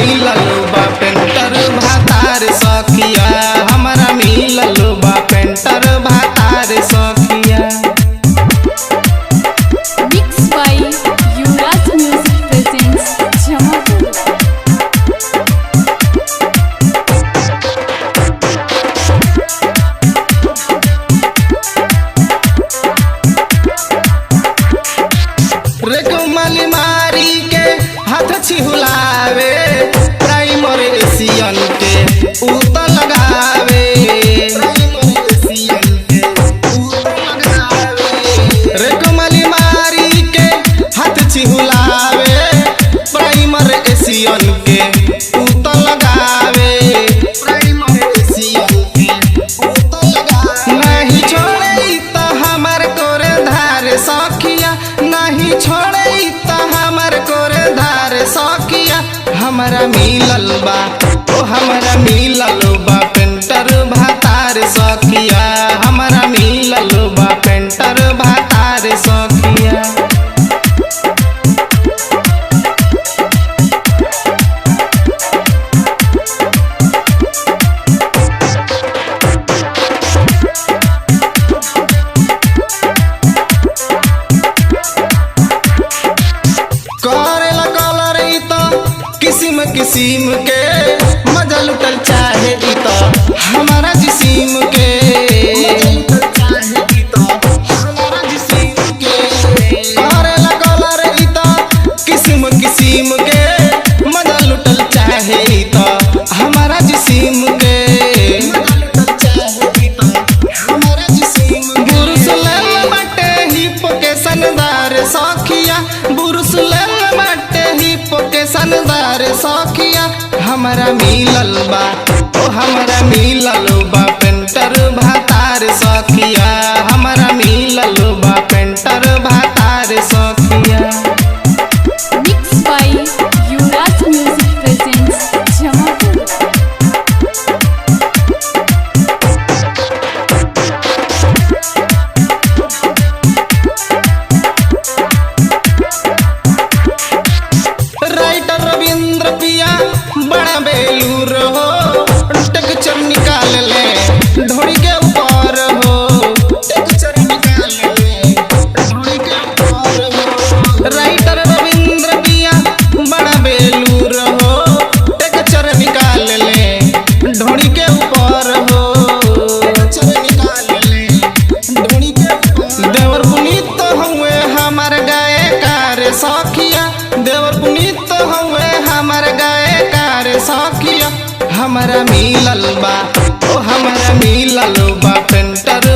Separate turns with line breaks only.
मिलल बा पेंटर भातार सखिया, हमरा मिलल बा पेंटर भातार सखिया।
Mixed by Yuvraj Music presents Jamapur।
रेगमाली मारी के हाथ छिहुलावे, प्राइमर एशियन के उत लगावे, रेगमाली मारी के हाथ छिहुलावे, प्राइमर एशियन के उत लगावे, नहीं छोड़े त हमर कोरे धार सखिया, नहीं छोड़े त हमर कोरे धार सखिया। हमरा मिलल बा ओ हमरा मिलल बा पेंटर भातार सखिया, हमरा मिलल बा पेंटर भातार सखिया। करेला कलर ई त किसिम किसिम के, मजा लुटल चाहे ई त हमारा जिसिम के, करेला कलर ई त किसिम किसिम के, मजा लुटल चाहे ई त हमारा जिसिम के। बुरुस लेल बाटे हिप के सनदार सखिया, बुरुस लेल बाटे हिप के सनदार सखिया। हमरा मिलल बा ओ हमरा मिलल बा पेंटर भातार सखिया, हमरा मिलल बा पेंटर भातार सखिया।
Mixed by Yuvraj Music presents Jamapur।
Writer Ravindra पिया बड़ा बेलूर हो, टेक्चर निकाल ले ढोड़ी के ऊपर हो, टेक्चर निकाल ले ढोड़ी के ऊपर हो। राइटर रविंद्र पिया बड़ा बेलूर हो, टेक्चर निकाल ले ढोड़ी के ऊपर हो, टेक्चर निकाल ले ढोड़ी के ऊपर। देवर पुनीत हुए हमार गायकार सखिया, देवर पुनीत हुए हमार गायकार सखिया। हमरा मिलल बा ओ हमरा मिलल बा पेंटर